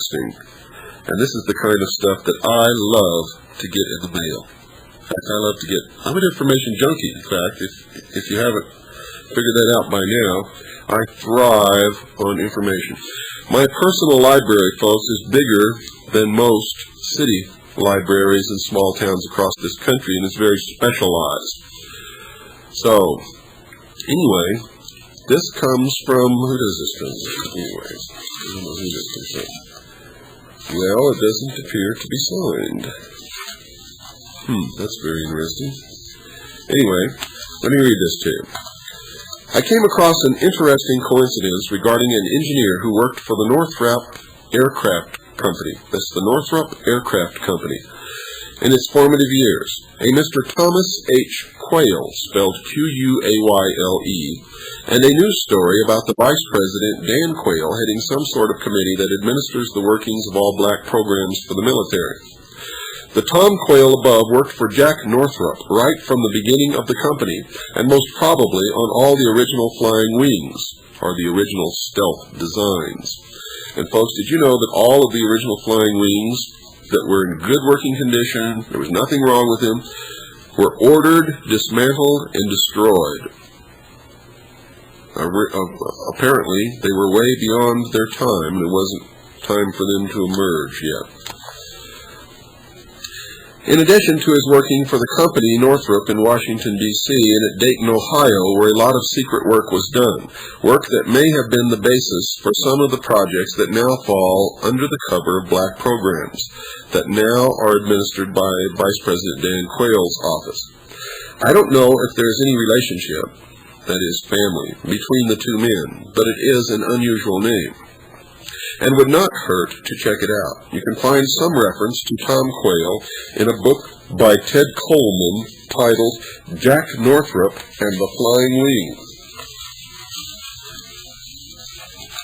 And this is the kind of stuff that I love to get in the mail. In fact, I'm an information junkie, in fact. If you haven't figured that out by now, I thrive on information. My personal library, folks, is bigger than most city libraries in small towns across this country, and it's very specialized. So, anyway, this comes from, who does this come from? Anyway, I don't know who this comes from. Well, it doesn't appear to be signed. That's very interesting. Anyway, let me read this to you. I came across an interesting coincidence regarding an engineer who worked for the Northrop Aircraft Company. That's the Northrop Aircraft Company. In its formative years, a Mr. Thomas H. Quayle, spelled Q-U-A-Y-L-E, and a news story about the Vice President Dan Quayle heading some sort of committee that administers the workings of all black programs for the military. The Tom Quayle above worked for Jack Northrop right from the beginning of the company, and most probably on all the original flying wings, or the original stealth designs. And folks, did you know that all of the original flying wings that were in good working condition, there was nothing wrong with them, were ordered, dismantled, and destroyed? Apparently, they were way beyond their time. It wasn't time for them to emerge yet. In addition to his working for the company Northrop in Washington, D.C., and at Dayton, Ohio, where a lot of secret work was done, work that may have been the basis for some of the projects that now fall under the cover of black programs, that now are administered by Vice President Dan Quayle's office. I don't know if there is any relationship, that is, family, between the two men, but it is an unusual name, and would not hurt to check it out. You can find some reference to Tom Quayle in a book by Ted Coleman titled Jack Northrop and the Flying Wings.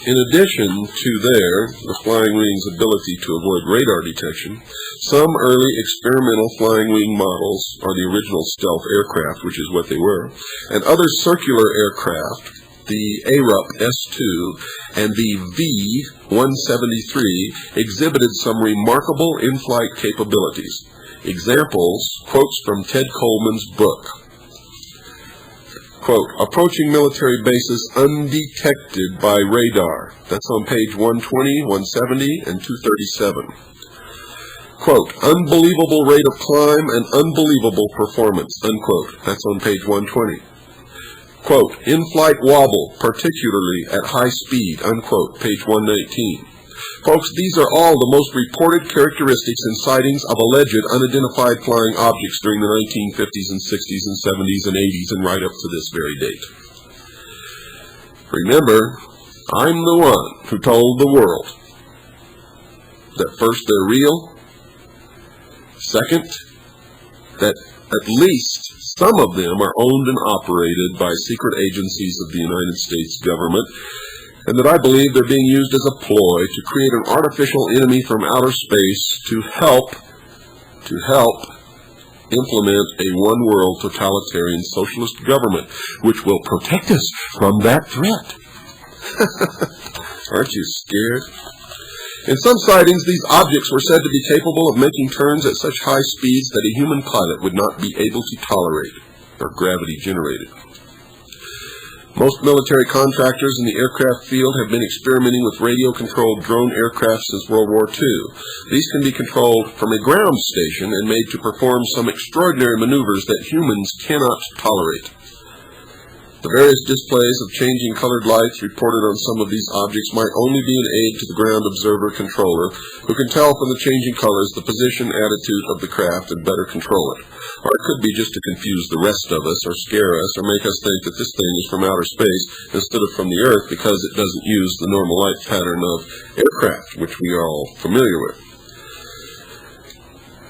In addition to the Flying Wings' ability to avoid radar detection, some early experimental flying wing models are the original stealth aircraft, which is what they were, and other circular aircraft, the ARUP S-2 and the V-173, exhibited some remarkable in-flight capabilities. Examples, quotes from Ted Coleman's book. Quote, approaching military bases undetected by radar. That's on page 120, 170, and 237. Quote, unbelievable rate of climb and unbelievable performance, unquote. That's on page 120. Quote, in-flight wobble, particularly at high speed, unquote, page 119. Folks, these are all the most reported characteristics and sightings of alleged unidentified flying objects during the 1950s and 60s and 70s and 80s and right up to this very date. Remember, I'm the one who told the world that first, they're real, second, that at least some of them are owned and operated by secret agencies of the United States government, and that I believe they're being used as a ploy to create an artificial enemy from outer space to help implement a one-world totalitarian socialist government, which will protect us from that threat. Aren't you scared? In some sightings, these objects were said to be capable of making turns at such high speeds that a human pilot would not be able to tolerate, or gravity generated. Most military contractors in the aircraft field have been experimenting with radio-controlled drone aircraft since World War II. These can be controlled from a ground station and made to perform some extraordinary maneuvers that humans cannot tolerate. The various displays of changing colored lights reported on some of these objects might only be an aid to the ground observer controller, who can tell from the changing colors the position, attitude of the craft and better control it. Or it could be just to confuse the rest of us, or scare us, or make us think that this thing is from outer space instead of from the Earth because it doesn't use the normal light pattern of aircraft, which we are all familiar with.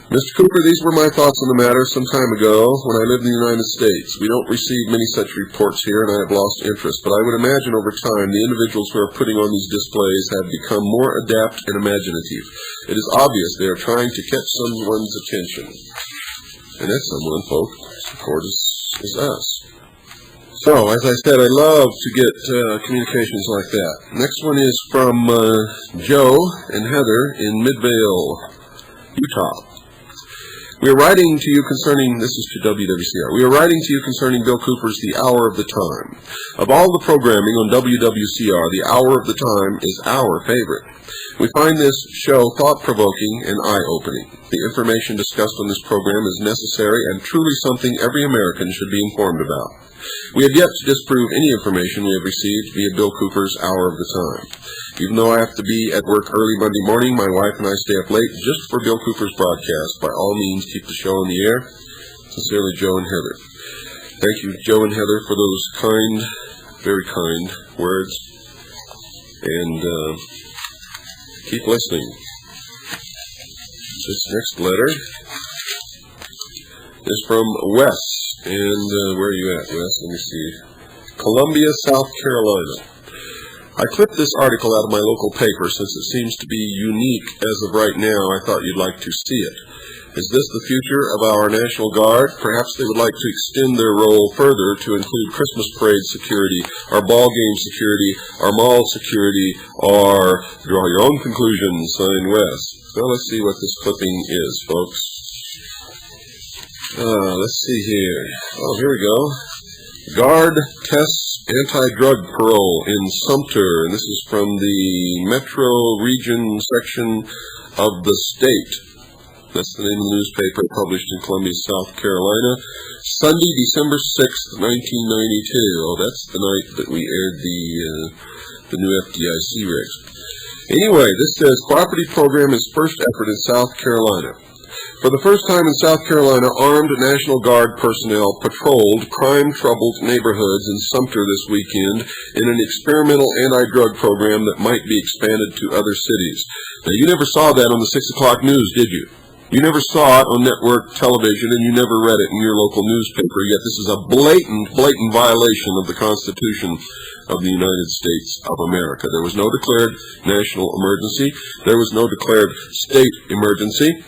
Mr. Cooper, these were my thoughts on the matter some time ago when I lived in the United States. We don't receive many such reports here, and I have lost interest, but I would imagine over time the individuals who are putting on these displays have become more adept and imaginative. It is obvious they are trying to catch someone's attention. And that someone, folks, of course, is us. So, as I said, I love to get communications like that. Next one is from Joe and Heather in Midvale, Utah. We are writing to you concerning, this is to WWCR, we are writing to you concerning Bill Cooper's The Hour of the Time. Of all the programming on WWCR, The Hour of the Time is our favorite. We find this show thought-provoking and eye-opening. The information discussed on this program is necessary and truly something every American should be informed about. We have yet to disprove any information we have received via Bill Cooper's Hour of the Time. Even though I have to be at work early Monday morning, my wife and I stay up late just for Bill Cooper's broadcast. By all means, keep the show on the air. Sincerely, Joe and Heather. Thank you, Joe and Heather, for those kind, very kind words. And keep listening. This next letter is from Wes. And where are you at, Wes? Let me see. Columbia, South Carolina. I clipped this article out of my local paper since it seems to be unique as of right now. I thought you'd like to see it. Is this the future of our National Guard? Perhaps they would like to extend their role further to include Christmas parade security, our ball game security, our mall security, or draw your own conclusions, signed Wes. Well, let's see what this clipping is, folks. Let's see here. Oh, here we go. Guard tests anti-drug parole in Sumter, and this is from the Metro Region section of the state. That's the name of the newspaper published in Columbia, South Carolina. Sunday, December 6th, 1992. Oh, that's the night that we aired the new FDIC rigs. Anyway, this says cooperative program is first effort in South Carolina. For the first time in South Carolina, armed National Guard personnel patrolled crime-troubled neighborhoods in Sumter this weekend in an experimental anti-drug program that might be expanded to other cities. Now, you never saw that on the 6 o'clock news, did you? You never saw it on network television, and you never read it in your local newspaper, yet this is a blatant violation of the Constitution of the United States of America. There was no declared national emergency. There was no declared state emergency.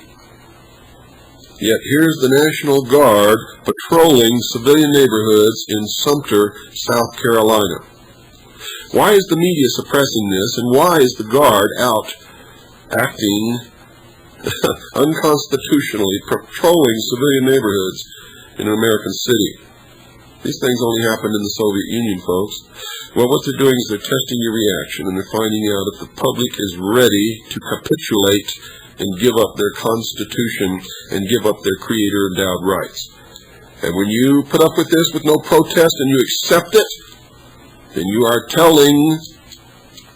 Yet here's the National Guard patrolling civilian neighborhoods in Sumter, South Carolina. Why is the media suppressing this, and why is the Guard out acting unconstitutionally, patrolling civilian neighborhoods in an American city? These things only happened in the Soviet Union, folks. Well, what they're doing is they're testing your reaction, and they're finding out if the public is ready to capitulate and give up their Constitution and give up their Creator-endowed rights. And when you put up with this with no protest and you accept it, then you are telling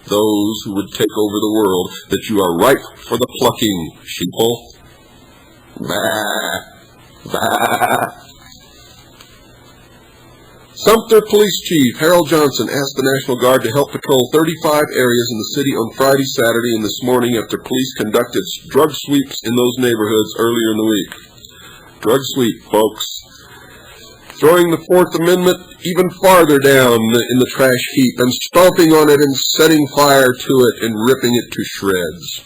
those who would take over the world that you are ripe for the plucking, sheeple. Bah, bah. Sumter Police Chief Harold Johnson asked the National Guard to help patrol 35 areas in the city on Friday, Saturday, and this morning after police conducted drug sweeps in those neighborhoods earlier in the week. Drug sweep, folks. Throwing the Fourth Amendment even farther down in the trash heap and stomping on it and setting fire to it and ripping it to shreds.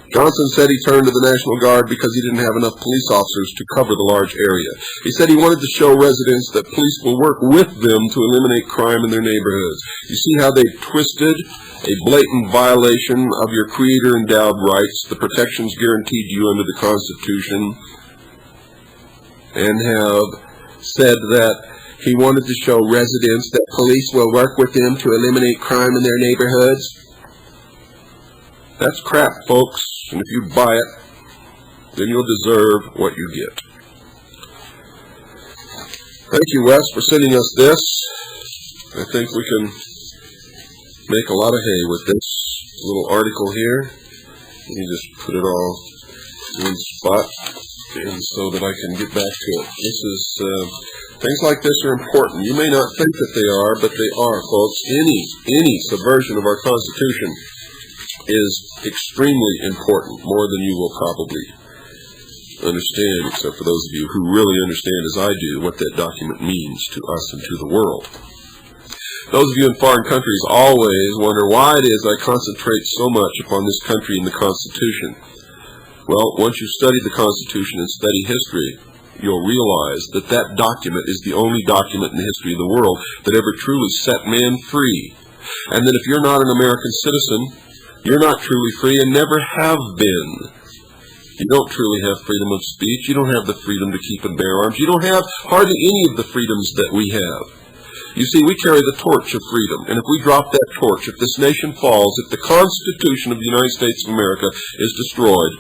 Johnson said he turned to the National Guard because he didn't have enough police officers to cover the large area. He said he wanted to show residents that police will work with them to eliminate crime in their neighborhoods. You see how they've twisted a blatant violation of your Creator-endowed rights, the protections guaranteed you under the Constitution, and have said that he wanted to show residents that police will work with them to eliminate crime in their neighborhoods. That's crap, folks, and if you buy it, then you'll deserve what you get. Thank you, Wes, for sending us this. I think we can make a lot of hay with this little article here. Let me just put it all in one spot and so that I can get back to it. This is, things like this are important. You may not think that they are, but they are, folks. Any subversion of our Constitution is extremely important, more than you will probably understand, except for those of you who really understand, as I do, what that document means to us and to the world. Those of you in foreign countries always wonder why it is I concentrate so much upon this country and the Constitution. Well, once you study the Constitution and study history, you'll realize that that document is the only document in the history of the world that ever truly set man free. And that if you're not an American citizen, you're not truly free and never have been. You don't truly have freedom of speech. You don't have the freedom to keep and bear arms. You don't have hardly any of the freedoms that we have. You see, we carry the torch of freedom, and if we drop that torch, if this nation falls, if the Constitution of the United States of America is destroyed,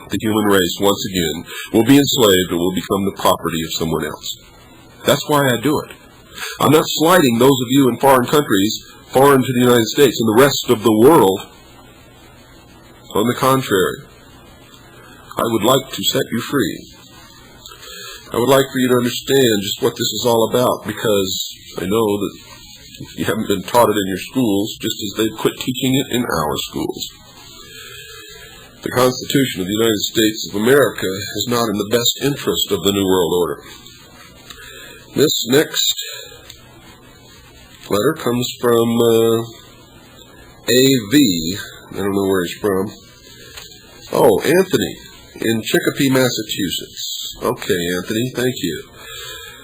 the human race, once again, will be enslaved and will become the property of someone else. That's why I do it. I'm not slighting those of you in foreign countries, foreign to the United States and the rest of the world. On the contrary, I would like to set you free. I would like for you to understand just what this is all about, because I know that you haven't been taught it in your schools, just as they've quit teaching it in our schools. The Constitution of the United States of America is not in the best interest of the New World Order. This next letter comes from A.V. I don't know where he's from. Oh, Anthony in Chicopee, Massachusetts. Okay, Anthony, thank you.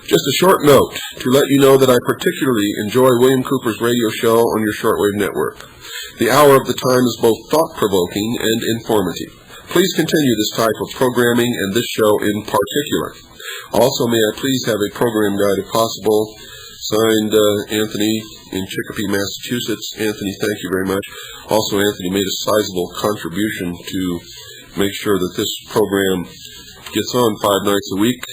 Just a short note to let you know that I particularly enjoy William Cooper's radio show on your shortwave network. The hour of the time is both thought-provoking and informative. Please continue this type of programming and this show in particular. Also, may I please have a program guide if possible? Signed, Anthony in Chicopee, Massachusetts. Anthony, thank you very much. Also, Anthony made a sizable contribution to make sure that this program gets on 5 nights a week,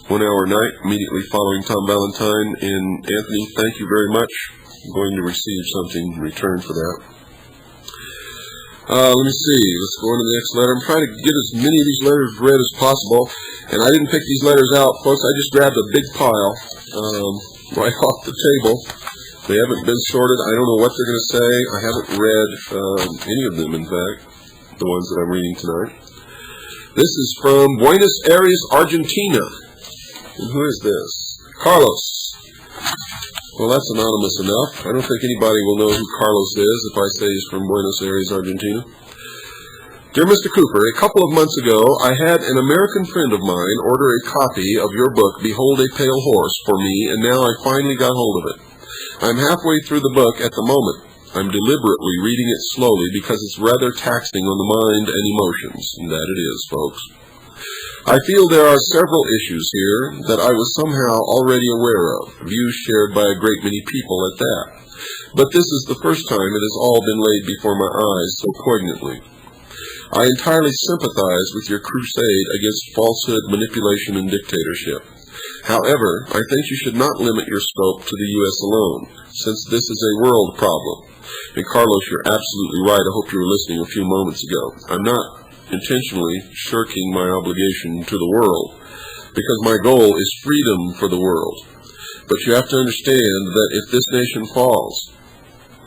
1 hour a night, immediately following Tom Valentine. And Anthony, thank you very much. I'm going to receive something in return for that. Let me see. Let's go on to the next letter. I'm trying to get as many of these letters read as possible, and I didn't pick these letters out, folks. I just grabbed a big pile right off the table. They haven't been sorted. I don't know what they're going to say. I haven't read any of them, in fact, the ones that I'm reading tonight. This is from Buenos Aires, Argentina. And who is this? Carlos. Well, that's anonymous enough. I don't think anybody will know who Carlos is if I say he's from Buenos Aires, Argentina. Dear Mr. Cooper, a couple of months ago, I had an American friend of mine order a copy of your book, Behold a Pale Horse, for me, and now I finally got hold of it. I'm halfway through the book at the moment. I'm deliberately reading it slowly because it's rather taxing on the mind and emotions, and that it is, folks. I feel there are several issues here that I was somehow already aware of, views shared by a great many people at that. But this is the first time it has all been laid before my eyes so poignantly. I entirely sympathize with your crusade against falsehood, manipulation, and dictatorship. However, I think you should not limit your scope to the U.S. alone, since this is a world problem. And Carlos, you're absolutely right. I hope you were listening a few moments ago. I'm not intentionally shirking my obligation to the world, because my goal is freedom for the world. But you have to understand that if this nation falls,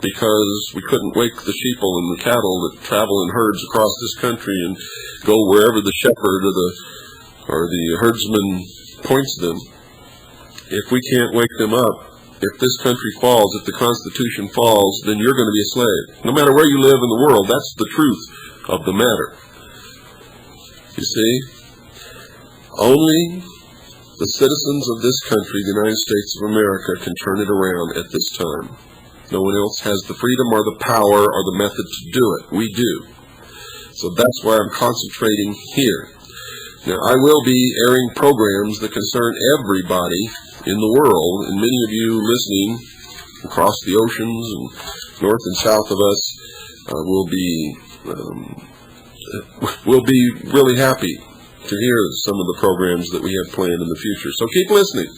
because we couldn't wake the sheeple and the cattle that travel in herds across this country and go wherever the shepherd or the herdsman points them, if we can't wake them up, if this country falls, if the Constitution falls, then you're going to be a slave. No matter where you live in the world, that's the truth of the matter. You see, only the citizens of this country, the United States of America, can turn it around at this time. No one else has the freedom or the power or the method to do it. We do. So that's why I'm concentrating here. Now, I will be airing programs that concern everybody in the world, and many of you listening across the oceans and north and south of us will be really happy to hear some of the programs that we have planned in the future. So keep listening.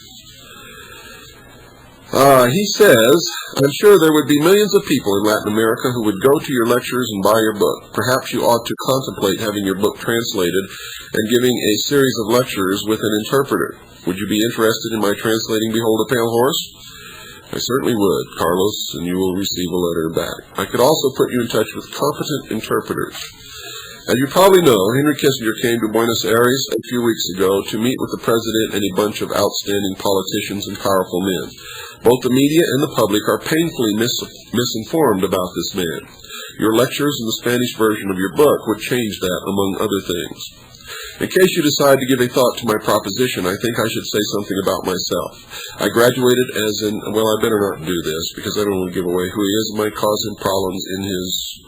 He says, I'm sure there would be millions of people in Latin America who would go to your lectures and buy your book. Perhaps you ought to contemplate having your book translated and giving a series of lectures with an interpreter. Would you be interested in my translating Behold a Pale Horse? I certainly would, Carlos, and you will receive a letter back. I could also put you in touch with competent interpreters. As you probably know, Henry Kissinger came to Buenos Aires a few weeks ago to meet with the president and a bunch of outstanding politicians and powerful men. Both the media and the public are painfully misinformed about this man. Your lectures and the Spanish version of your book would change that, among other things. In case you decide to give a thought to my proposition, I think I should say something about myself. I graduated as well, I better not do this because I don't want to give away who he is. It might cause him problems in his